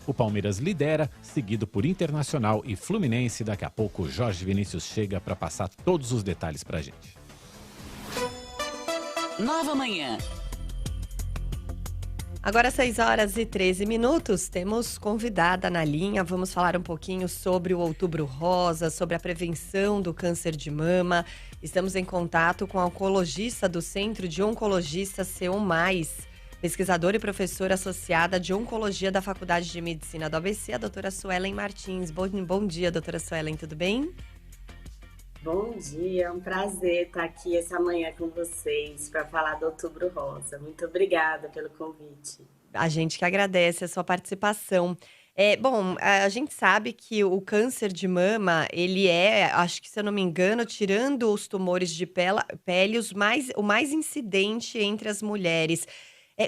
O Palmeiras lidera, seguido por Internacional e Fluminense. Daqui a pouco o Jorge Vinícius chega para passar todos os detalhes para a gente. Nova Manhã. Agora, 6h13, temos convidada na linha. Vamos falar um pouquinho sobre o Outubro Rosa, sobre a prevenção do câncer de mama. Estamos em contato com a oncologista do Centro de Oncologistas Seu Mais, pesquisadora e professora associada de Oncologia da Faculdade de Medicina do ABC, a doutora Suelen Martins. Bom dia, doutora Suelen, tudo bem? Bom dia, é um prazer estar aqui essa manhã com vocês para falar do Outubro Rosa. Muito obrigada pelo convite. A gente que agradece a sua participação. Bom, a gente sabe que o câncer de mama, ele acho que se eu não me engano, tirando os tumores de pele, o mais incidente entre as mulheres.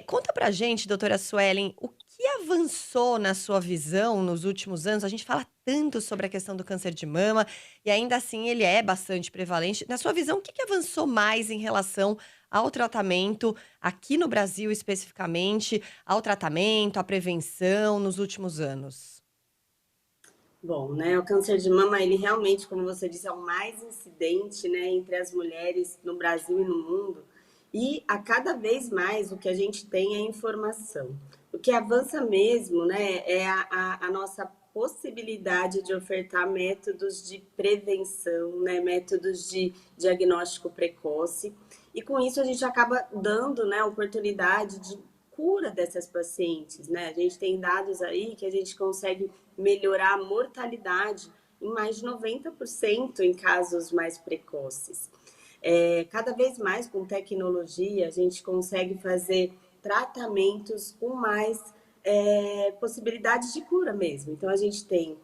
Conta pra gente, doutora Suelen, o que avançou na sua visão nos últimos anos? A gente fala tanto sobre a questão do câncer de mama e ainda assim ele é bastante prevalente. Na sua visão, o que avançou mais em relação ao tratamento, aqui no Brasil especificamente, ao tratamento, à prevenção nos últimos anos? Bom, né, o câncer de mama, ele realmente, como você disse, é o mais incidente, né, entre as mulheres no Brasil e no mundo. E a cada vez mais o que a gente tem é informação. O que avança mesmo, né, é a nossa possibilidade de ofertar métodos de prevenção, né, métodos de diagnóstico precoce. E com isso a gente acaba dando, né, oportunidade de cura dessas pacientes, né? A gente tem dados aí que a gente consegue melhorar a mortalidade em mais de 90% em casos mais precoces. Cada vez mais com tecnologia a gente consegue fazer tratamentos com mais possibilidades de cura mesmo. Então a gente tem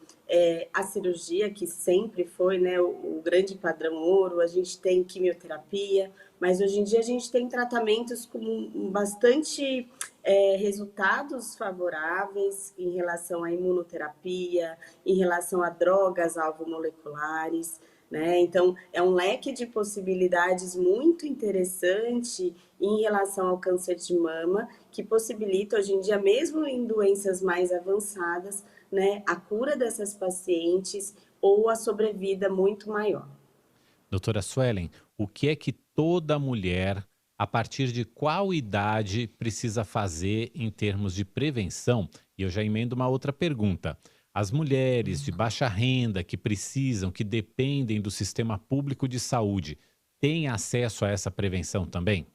a cirurgia, que sempre foi, né, o grande padrão ouro, a gente tem quimioterapia, mas hoje em dia a gente tem tratamentos com bastante resultados favoráveis em relação à imunoterapia, em relação a drogas alvo-moleculares, né? Então, é um leque de possibilidades muito interessante em relação ao câncer de mama, que possibilita hoje em dia, mesmo em doenças mais avançadas, né, a cura dessas pacientes ou a sobrevida muito maior. Doutora Suelen, o que é que toda mulher, a partir de qual idade, precisa fazer em termos de prevenção? E eu já emendo uma outra pergunta. As mulheres de baixa renda que precisam, que dependem do sistema público de saúde, têm acesso a essa prevenção também?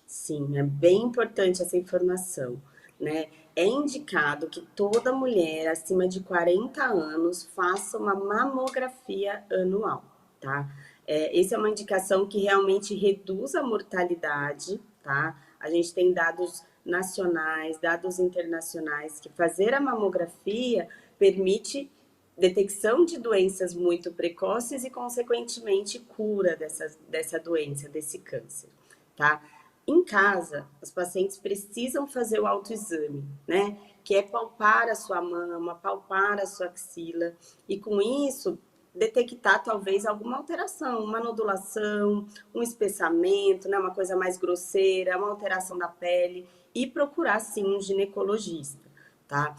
Sim, é bem importante essa informação, né? É indicado que toda mulher acima de 40 anos faça uma mamografia anual, tá? Essa é uma indicação que realmente reduz a mortalidade, tá? A gente tem dados nacionais, dados internacionais, que fazer a mamografia permite detecção de doenças muito precoces e, consequentemente, cura dessa doença, desse câncer, tá? Em casa, os pacientes precisam fazer o autoexame, né? Que é palpar a sua mama, palpar a sua axila e, com isso, detectar talvez alguma alteração, uma nodulação, um espessamento, né? Uma coisa mais grosseira, uma alteração da pele e procurar, sim, um ginecologista, tá?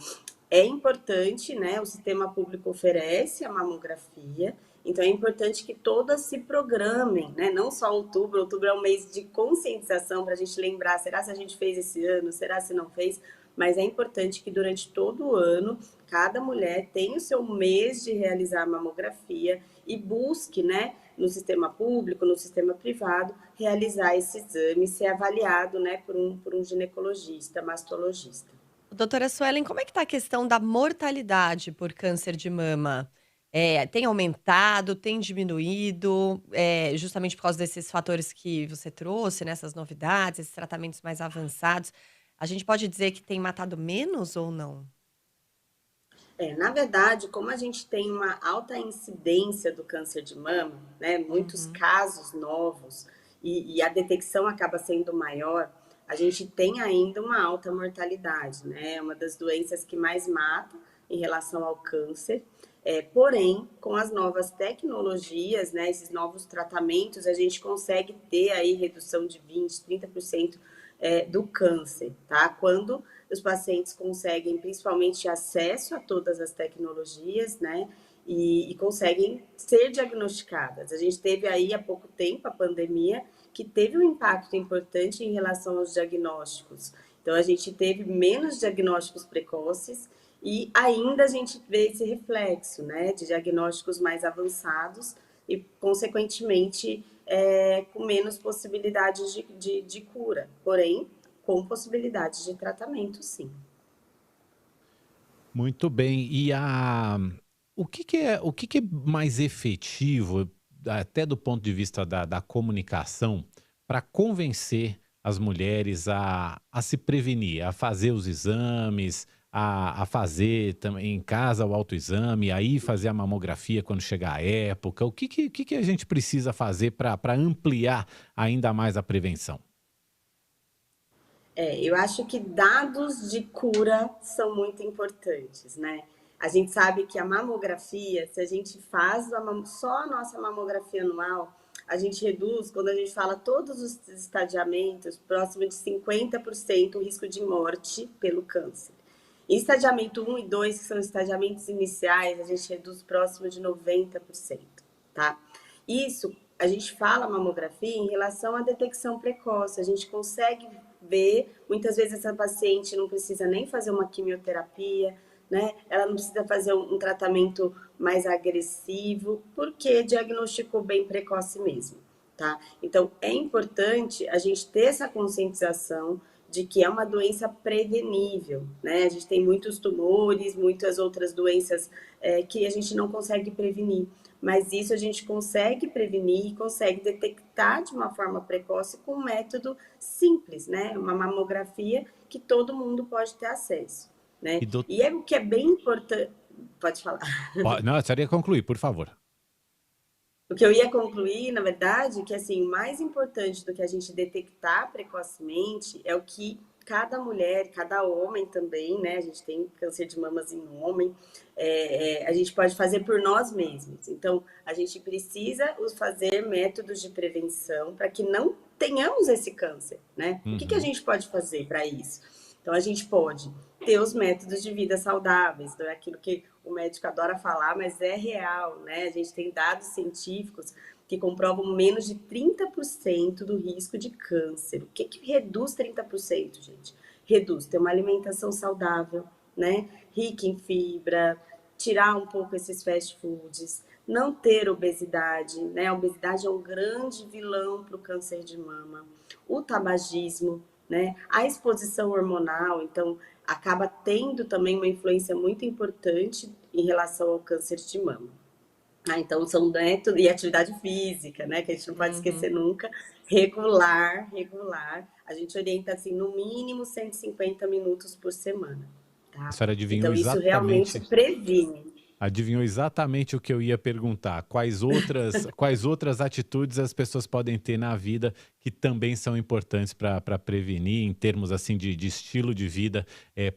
É importante, né? O sistema público oferece a mamografia, então é importante que todas se programem, né? Não só outubro é um mês de conscientização para a gente lembrar, será se a gente fez esse ano, será se não fez? Mas é importante que durante todo o ano, cada mulher tenha o seu mês de realizar a mamografia e busque, né, no sistema público, no sistema privado, realizar esse exame, ser avaliado, né, por um ginecologista, mastologista. Doutora Suelen, como é que está a questão da mortalidade por câncer de mama? Tem aumentado, tem diminuído, justamente por causa desses fatores que você trouxe, né, essas novidades, esses tratamentos mais avançados? A gente pode dizer que tem matado menos ou não? Na verdade, como a gente tem uma alta incidência do câncer de mama, né, muitos Uhum. casos novos, e a detecção acaba sendo maior, a gente tem ainda uma alta mortalidade, né? É uma das doenças que mais mata em relação ao câncer. Porém, com as novas tecnologias, né, esses novos tratamentos, a gente consegue ter aí redução de 20, 30% do câncer, tá? Quando os pacientes conseguem principalmente acesso a todas as tecnologias, né? E conseguem ser diagnosticadas. A gente teve aí há pouco tempo a pandemia, que teve um impacto importante em relação aos diagnósticos. Então, a gente teve menos diagnósticos precoces e ainda a gente vê esse reflexo, né, de diagnósticos mais avançados e, consequentemente, com menos possibilidades de cura, porém, com possibilidades de tratamento, sim. Muito bem. O que que é mais efetivo, até do ponto de vista da comunicação, para convencer as mulheres a se prevenir, a fazer os exames, a fazer também em casa o autoexame, aí fazer a mamografia quando chegar a época? O que a gente precisa fazer para ampliar ainda mais a prevenção? Eu acho que dados de cura são muito importantes, né? A gente sabe que a mamografia, se a gente faz só a nossa mamografia anual, a gente reduz, quando a gente fala todos os estadiamentos, próximo de 50% o risco de morte pelo câncer. Em estadiamento 1 e 2, que são estadiamentos iniciais, a gente reduz próximo de 90%, tá? Isso, a gente fala mamografia em relação à detecção precoce, a gente consegue ver, muitas vezes essa paciente não precisa nem fazer uma quimioterapia, né? Ela não precisa fazer um tratamento mais agressivo, porque diagnosticou bem precoce mesmo, tá? Então, é importante a gente ter essa conscientização de que é uma doença prevenível, né? A gente tem muitos tumores, muitas outras doenças que a gente não consegue prevenir, mas isso a gente consegue prevenir e consegue detectar de uma forma precoce com um método simples, né? Uma mamografia que todo mundo pode ter acesso, né? E do... E é o que é bem importante. Pode falar. Não, eu só ia concluir, por favor. O que eu ia concluir, na verdade, que assim, o mais importante do que a gente detectar precocemente é o que cada mulher, cada homem também, né? A gente tem câncer de mamas em homem, a gente pode fazer por nós mesmos. Então, a gente precisa fazer métodos de prevenção para que não tenhamos esse câncer, né? O que a gente pode fazer para isso? Então, a gente pode ter os métodos de vida saudáveis, não é aquilo que o médico adora falar, mas é real, né? A gente tem dados científicos que comprovam menos de 30% do risco de câncer. O que reduz 30%, gente? Reduz ter uma alimentação saudável, né? Rica em fibra, tirar um pouco esses fast foods, não ter obesidade, né? A obesidade é um grande vilão para o câncer de mama. O tabagismo, né? A exposição hormonal, então, acaba tendo também uma influência muito importante em relação ao câncer de mama. Então, são métodos e atividade física, né? Que a gente não pode esquecer nunca. Regular. A gente orienta, assim, no mínimo 150 minutos por semana, tá? A senhora adivinhou Então, isso realmente previne. Adivinhou exatamente o que eu ia perguntar. Quais outras atitudes as pessoas podem ter na vida que também são importantes para prevenir, em termos assim de estilo de vida,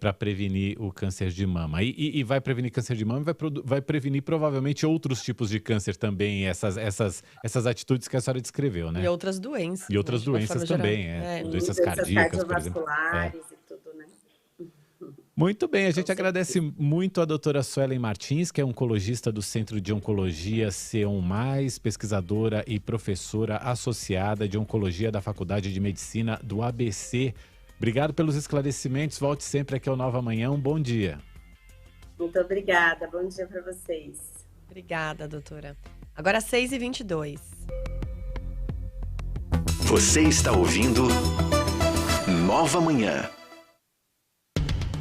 para prevenir o câncer de mama? E vai prevenir câncer de mama e vai prevenir provavelmente outros tipos de câncer também, essas atitudes que a senhora descreveu, né? E outras doenças. E outras doenças também, doenças cardíacas, por exemplo. Cardiovasculares e tudo, né? Muito bem, a gente agradece muito a doutora Suelen Martins, que é oncologista do Centro de Oncologia C1+, pesquisadora e professora associada de Oncologia da Faculdade de Medicina do ABC. Obrigado pelos esclarecimentos, volte sempre aqui ao Nova Manhã, um bom dia. Muito obrigada, bom dia para vocês. Obrigada, doutora. Agora 6h22. Você está ouvindo Nova Manhã.